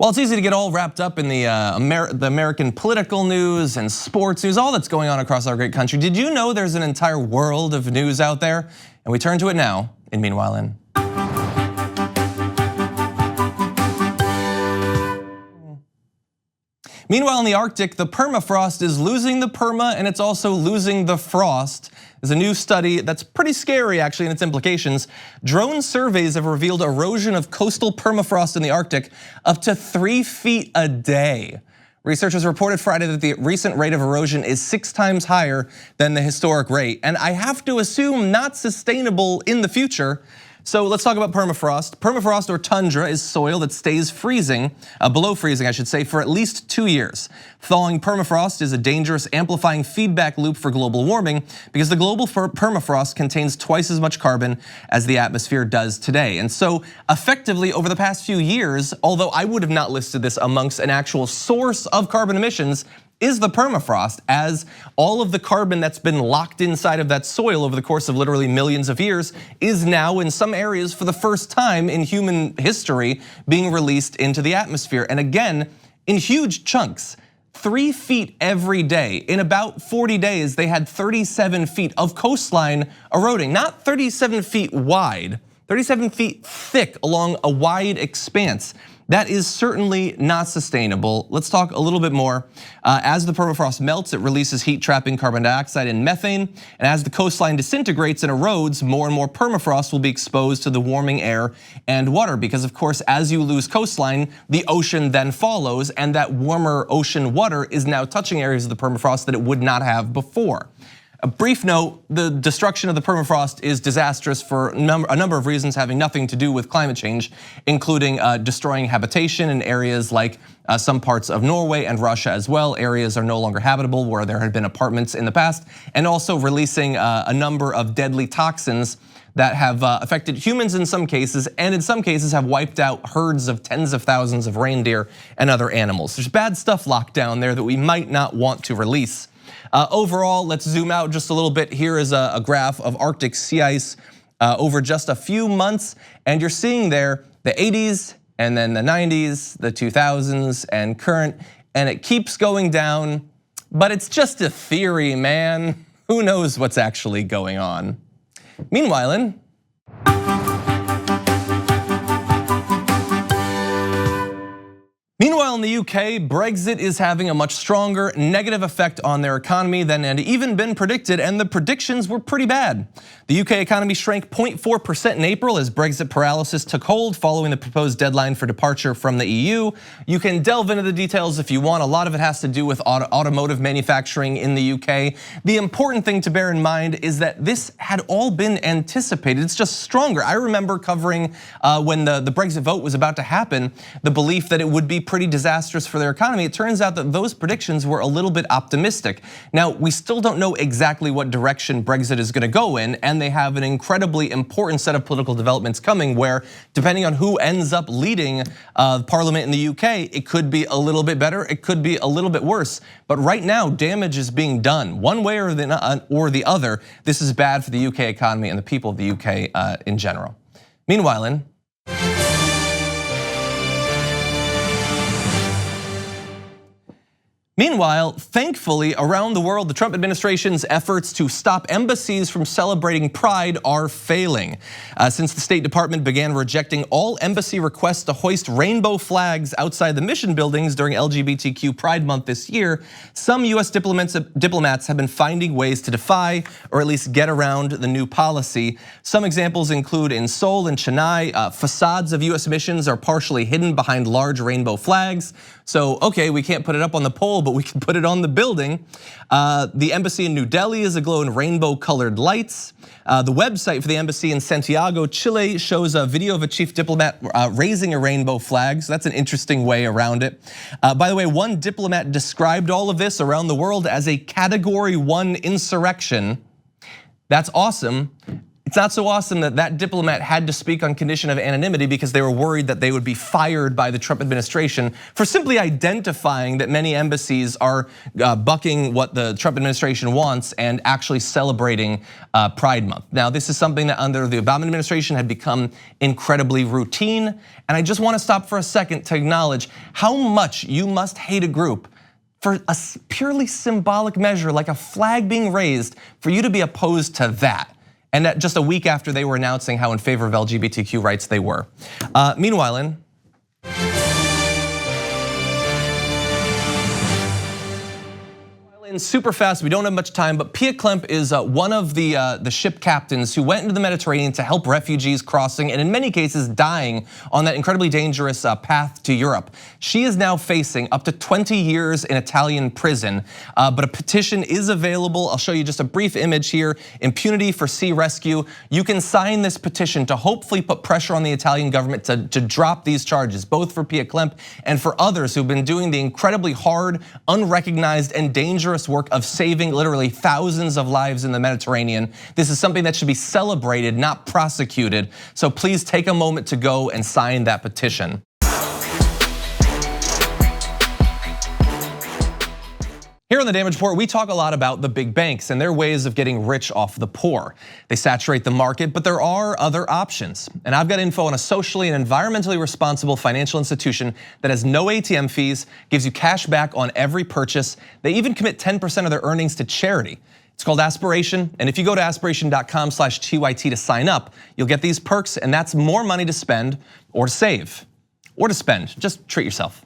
Well, it's easy to get all wrapped up in the American political news and sports news, all that's going on across our great country. Did you know there's an entire world of news out there? And we turn to it now in Meanwhile in. Meanwhile, in the Arctic, the permafrost is losing the perma and it's also losing the frost. There's a new study that's pretty scary actually in its implications. Drone surveys have revealed erosion of coastal permafrost in the Arctic up to 3 feet a day. Researchers reported Friday that the recent rate of erosion is 6 times higher than the historic rate, and I have to assume not sustainable in the future. So let's talk about permafrost. Permafrost or tundra is soil that stays freezing, below freezing I should say, for at least 2 years. Thawing permafrost is a dangerous amplifying feedback loop for global warming because the global permafrost contains twice as much carbon as the atmosphere does today. And so effectively over the past few years, although I would have not listed this amongst an actual source of carbon emissions, is the permafrost, as all of the carbon that's been locked inside of that soil over the course of literally millions of years is now in some areas for the first time in human history being released into the atmosphere. And again, in huge chunks, 3 feet every day. In about 40 days, they had 37 feet of coastline eroding, not 37 feet wide, 37 feet thick along a wide expanse. That is certainly not sustainable. Let's talk a little bit more. As the permafrost melts, it releases heat trapping carbon dioxide and methane. And as the coastline disintegrates and erodes, more and more permafrost will be exposed to the warming air and water. Because of course, as you lose coastline, the ocean then follows, and that warmer ocean water is now touching areas of the permafrost that it would not have before. A brief note, the destruction of the permafrost is disastrous for a number of reasons having nothing to do with climate change, including destroying habitation in areas like some parts of Norway and Russia as well. Areas are no longer habitable where there had been apartments in the past, and also releasing a number of deadly toxins that have affected humans in some cases, and in some cases have wiped out herds of tens of thousands of reindeer and other animals. There's bad stuff locked down there that we might not want to release. Overall, let's zoom out just a little bit. Here is a graph of Arctic sea ice over just a few months. And you're seeing there the 80s and then the 90s, the 2000s and current, and it keeps going down, but it's just a theory, man. Who knows what's actually going on? Meanwhile, in the UK, Brexit is having a much stronger negative effect on their economy than had even been predicted, and the predictions were pretty bad. The UK economy shrank 0.4% in April as Brexit paralysis took hold following the proposed deadline for departure from the EU. You can delve into the details if you want. A lot of it has to do with automotive manufacturing in the UK. The important thing to bear in mind is that this had all been anticipated. It's just stronger. I remember covering when the Brexit vote was about to happen, the belief that it would be pretty disastrous for their economy. It turns out that those predictions were a little bit optimistic. Now, we still don't know exactly what direction Brexit is gonna go in, and they have an incredibly important set of political developments coming where, depending on who ends up leading parliament in the UK, it could be a little bit better, it could be a little bit worse. But right now, damage is being done one way or the other. This is bad for the UK economy and the people of the UK in general. Meanwhile, in Meanwhile, thankfully, around the world, the Trump administration's efforts to stop embassies from celebrating Pride are failing. Since the State Department began rejecting all embassy requests to hoist rainbow flags outside the mission buildings during LGBTQ Pride Month this year, some US diplomats have been finding ways to defy or at least get around the new policy. Some examples include in Seoul and Chennai, facades of US missions are partially hidden behind large rainbow flags. So, okay, we can't put it up on the pole, but we can put it on the building. The embassy in New Delhi is aglow in rainbow colored lights. The website for the embassy in Santiago, Chile shows a video of a chief diplomat raising a rainbow flag, so that's an interesting way around it. By the way, one diplomat described all of this around the world as a Category 1 insurrection. That's awesome. It's not so awesome that that diplomat had to speak on condition of anonymity because they were worried that they would be fired by the Trump administration for simply identifying that many embassies are bucking what the Trump administration wants and actually celebrating Pride Month. Now, this is something that under the Obama administration had become incredibly routine. And I just want to stop for a second to acknowledge how much you must hate a group for a purely symbolic measure like a flag being raised for you to be opposed to that. And that just a week after they were announcing how in favor of LGBTQ rights they were. Meanwhile, super fast, we don't have much time, but Pia Klemp is one of the ship captains who went into the Mediterranean to help refugees crossing and in many cases dying on that incredibly dangerous path to Europe. She is now facing up to 20 years in Italian prison, but a petition is available. I'll show you just a brief image here, Impunity for Sea Rescue. You can sign this petition to hopefully put pressure on the Italian government to drop these charges, both for Pia Klemp and for others who've been doing the incredibly hard, unrecognized, and dangerous work of saving literally thousands of lives in the Mediterranean. This is something that should be celebrated, not prosecuted. So please take a moment to go and sign that petition. Here on the Damage Report, we talk a lot about the big banks and their ways of getting rich off the poor. They saturate the market, but there are other options. And I've got info on a socially and environmentally responsible financial institution that has no ATM fees, gives you cash back on every purchase. They even commit 10% of their earnings to charity. It's called Aspiration, and if you go to aspiration.com/TYT to sign up, you'll get these perks, and that's more money to spend or to save or to spend. Just treat yourself.